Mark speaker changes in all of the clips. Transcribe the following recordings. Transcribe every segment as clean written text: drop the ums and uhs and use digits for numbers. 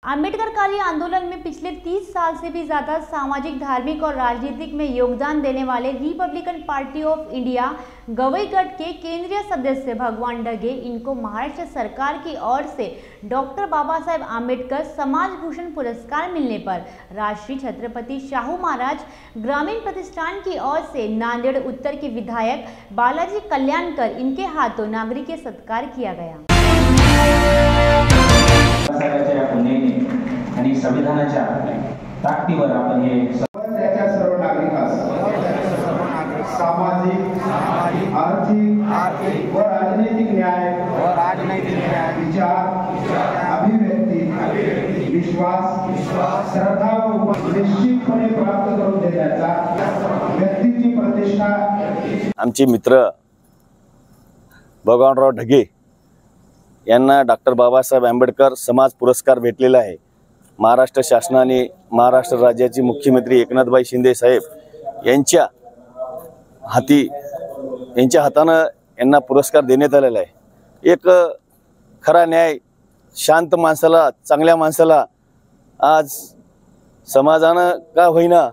Speaker 1: आम्बेडकरकारी आंदोलन में पिछले 30 साल से भी ज्यादा सामाजिक, धार्मिक और राजनीतिक में योगदान देने वाले रिपब्लिकन पार्टी ऑफ इंडिया गवईगढ़ के केंद्रीय सदस्य भगवान ढगे, इनको महाराष्ट्र सरकार की or say doctor Baba Saheb Ambedkar समाज भूषण पुरस्कार मिलने पर राष्ट्रीय छत्रपति शाहू महाराज ग्रामीण प्रतिष्ठान की ओर से नांदेड़ उत्तर के विधायक बालाजी कल्याणकर इनके हाथों नागरिक सत्कार किया गया।
Speaker 2: आणि संविधानाच्या ताकदीवर आपण हे
Speaker 3: सर्व नागरिकांस सामाजिक, आर्थिक व राजनैतिक न्याय विचार, अभिव्यक्ती, विश्वास, श्रद्धा व निश्चितपणे प्राप्त करून देण्याचा व्यक्तीची प्रतिष्ठा।
Speaker 4: आमचे मित्र भगवानराव ढगे यांना डॉक्टर बाबासाहेब आंबेडकर समाज पुरस्कार भेटलेला आहे। महाराष्ट्र शासनाने महाराष्ट्र राज्याचे मुख्यमंत्री एकनाथभाई शिंदे साहेब यांच्या हातानं यांना पुरस्कार देण्यात आलेला आहे। एक खरा न्याय, शांत माणसाला, चांगल्या माणसाला आज समाजानं का होईना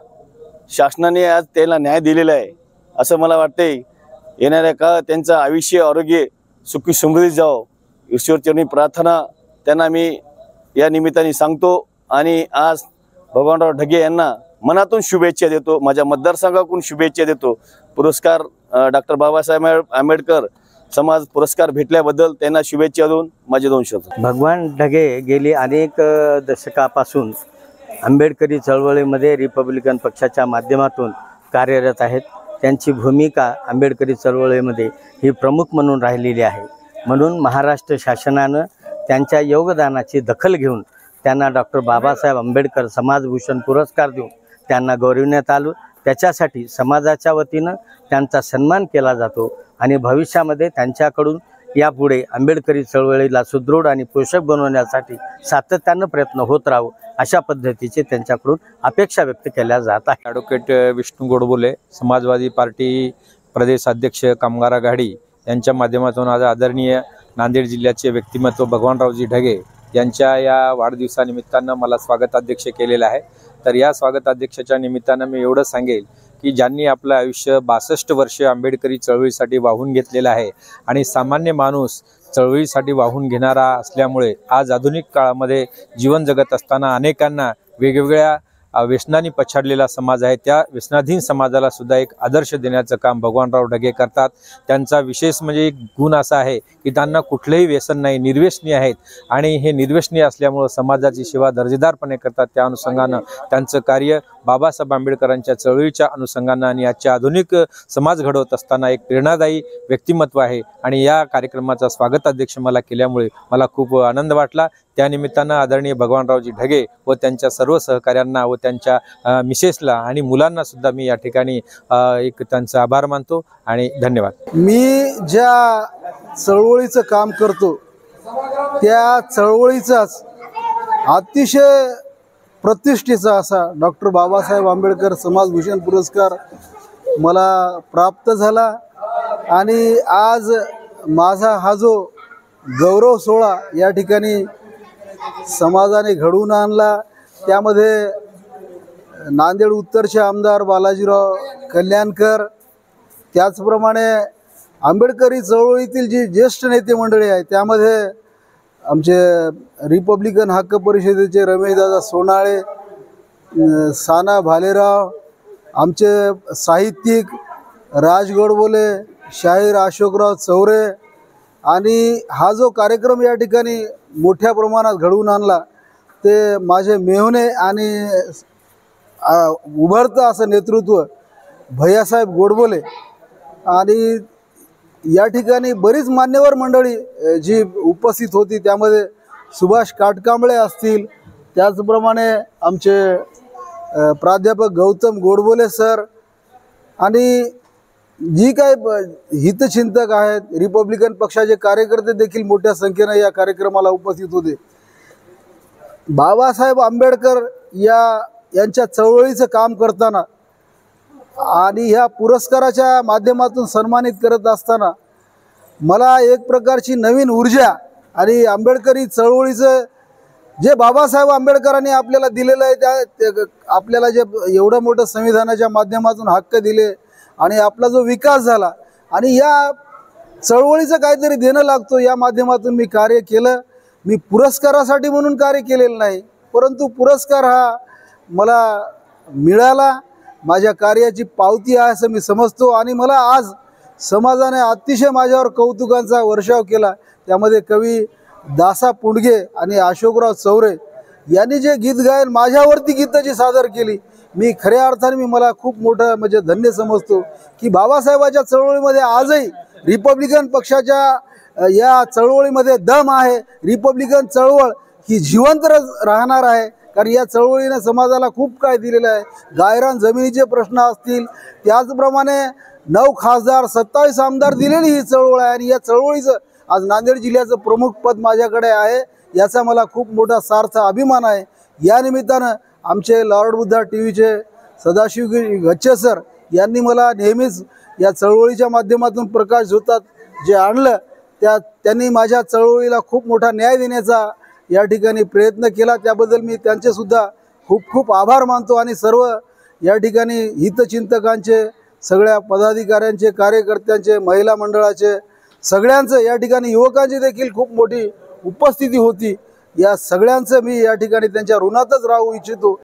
Speaker 4: शासनाने आज त्याला न्याय दिलेला आहे असं मला वाटते। येणाऱ्या काळात त्यांचं आयुष्य, आरोग्य सुखी समृद्धी जावो ईश्वरचरणी प्रार्थना त्यांना मी या निमित्ताने सांगतो। आणि आज भगवानराव ढगे यांना मनातून शुभेच्छा देतो, माझ्या मतदारसंघाकडून शुभेच्छा देतो। पुरस्कार डॉक्टर बाबासाहेब आंबेडकर समाज पुरस्कार भेटल्याबद्दल त्यांना शुभेच्छा देऊन माझे 2 शब्द।
Speaker 5: भगवान ढगे गेली अनेक दशकापासून आंबेडकरी चळवळीमध्ये रिपब्लिकन पक्षाच्या माध्यमातून कार्यरत आहेत। त्यांची भूमिका आंबेडकरी चळवळीमध्ये ही प्रमुख म्हणून राहिलेली आहे। म्हणून महाराष्ट्र शासनानं त्यांच्या योगदानाची दखल घेऊन त्यांना डॉक्टर बाबासाहेब आंबेडकर समाजभूषण पुरस्कार देऊन त्यांना गौरविण्यात आलं। त्याच्यासाठी समाजाच्या वतीनं त्यांचा सन्मान केला जातो आणि भविष्यामध्ये त्यांच्याकडून यापुढे आंबेडकरी चळवळीला सुदृढ आणि पोषक बनवण्यासाठी सातत्यानं प्रयत्न होत राहू अशा पद्धतीचे त्यांच्याकडून अपेक्षा व्यक्त केल्या जात आहे।
Speaker 6: ॲडव्होकेट विष्णू गोडबोले, समाजवादी पार्टी प्रदेश अध्यक्ष कामगार आघाडी यांच्या माध्यमातून आज आदरणीय नांदेड जिल्ह्याचे व्यक्तिमत्व भगवानरावजी ढगे यांच्या या वाढदिवसानिमित्तानं मला स्वागताध्यक्ष केलेलं आहे। तर या स्वागताध्यक्षाच्या निमित्तानं मी एवढं सांगेल की ज्यांनी आपलं आयुष्य 62 वर्ष आंबेडकरी चळवळीसाठी वाहून घेतलेलं आहे आणि सामान्य माणूस चळवळीसाठी वाहून घेणारा असल्यामुळे आज आधुनिक काळामध्ये जीवन जगत असताना अनेकांना वेगवेगळ्या व्यसनांनी पछाडलेला समाज आहे, त्या व्यसनाधीन समाजाला सुद्धा एक आदर्श देण्याचं काम भगवानराव ढगे करतात। त्यांचा विशेष म्हणजे एक गुण असा आहे की त्यांना कुठलेही व्यसन नाही, निर्व्यसनी आहेत आणि हे निर्व्यसनी असल्यामुळे समाजाची सेवा दर्जेदारपणे करतात। त्या अनुषंगानं त्यांचं कार्य बाबासाहेब आंबेडकरांच्या चळवळीच्या अनुषंगानं आणि आजच्या आधुनिक समाज घडवत असताना एक प्रेरणादायी व्यक्तिमत्व आहे आणि या कार्यक्रमाचा स्वागताध्यक्ष मला केल्यामुळे मला खूप आनंद वाटला। त्यानिमित्तानं आदरणीय भगवानरावजी ढगे व त्यांच्या सर्व सहकाऱ्यांना व त्यांच्या मिसेसला आणि मुलांना सुद्धा मी या ठिकाणी एक त्यांचा आभार मानतो आणि धन्यवाद।
Speaker 7: मी ज्या चळवळीचं काम करतो त्या चळवळीचाच अतिशय प्रतिष्ठेचा असा डॉक्टर बाबासाहेब आंबेडकर समाजभूषण पुरस्कार मला प्राप्त झाला आणि आज माझा हा जो गौरव सोहळा या ठिकाणी समाजाने घडवून आणला, त्यामध्ये नांदेड उत्तरचे आमदार बालाजीराव कल्याणकर, त्याचप्रमाणे आंबेडकरी चळवळीतील जी ज्येष्ठ नेते मंडळी आहेत त्यामध्ये आमचे रिपब्लिकन हक्क परिषदेचे रमेशदादा सोनाळे, साना भालेराव, आमचे साहित्यिक राज गोडबोले, शाहीर अशोकराव चौरे आणि हा जो कार्यक्रम या ठिकाणी मोठ्या प्रमाणात घडवून आणला ते माझे मेहुणे आणि उभरतं असं नेतृत्व भैयासाहेब गोडबोले आणि या ठिकाणी बरीच मान्यवर मंडळी जी उपस्थित होती, त्यामध्ये सुभाष काटकांबळे असतील, त्याचप्रमाणे आमचे प्राध्यापक गौतम गोडबोले सर आणि जी काही हितचिंतक आहेत, रिपब्लिकन पक्षाचे कार्यकर्ते देखील मोठ्या संख्येने या कार्यक्रमाला उपस्थित होते। बाबासाहेब आंबेडकर यांच्या चळवळीचं काम करताना आणि ह्या पुरस्काराच्या माध्यमातून सन्मानित करत असताना मला एक प्रकारची नवीन ऊर्जा आणि आंबेडकरी चळवळीचं जे बाबासाहेब आंबेडकरांनी आपल्याला दिलेलं आहे आपल्याला जे एवढं मोठं संविधानाच्या माध्यमातून हक्क दिले आणि आपला जो विकास झाला आणि या चळवळीचं काहीतरी देणं लागतो, या माध्यमातून मी कार्य केलं. मी पुरस्कारासाठी म्हणून कार्य केलेलं नाही, परंतु पुरस्कार हा मला मिळाला, माझ्या कार्याची पावती आहे असं मी समजतो. आणि मला आज समाजाने अतिशय माझ्यावर कौतुकांचा वर्षाव केला. त्यामध्ये कवी दासा पुंडगे आणि अशोकराव चौरे यांनी जे गीत गायन माझ्यावरती गीतं जी सादर केली, मी खऱ्या अर्थाने मला खूप मोठं म्हणजे धन्य समजतो की बाबासाहेबाच्या चळवळीमध्ये आजही रिपब्लिकन पक्षाच्या या चळवळीमध्ये दम आहे. रिपब्लिकन चळवळ ही जिवंत राहणार आहे, कारण या चळवळीने समाजाला खूप काय दिलेलं आहे. गायरान जमिनीचे प्रश्न असतील, त्याचप्रमाणे 9 खासदार 27 आमदार दिलेली ही चळवळ आहे. आणि या चळवळीचं आज नांदेड जिल्ह्याचं प्रमुख पद माझ्याकडे आहे, याचा मला खूप मोठा सार्थ अभिमान आहे. या निमित्तानं आमचे लॉर्ड बुद्धा टीव्हीचे सदाशिव गच्चे सर यांनी मला नेहमीच या चळवळीच्या माध्यमातून प्रकाश झोतात जे आणलं, त्यांनी माझ्या चळवळीला खूप मोठा न्याय देण्याचा या ठिकाणी प्रयत्न केला. त्याबद्दल मी त्यांचेसुद्धा खूप खूप आभार मानतो. आणि सर्व या ठिकाणी हितचिंतकांचे, सगळ्या पदाधिकाऱ्यांचे, कार्यकर्त्यांचे, महिला मंडळाचे, सगळ्यांचं, या ठिकाणी युवकांची देखील खूप मोठी उपस्थिती होती. या सगळ्यांचं मी या ठिकाणी त्यांच्या ऋणातच राहू इच्छितो.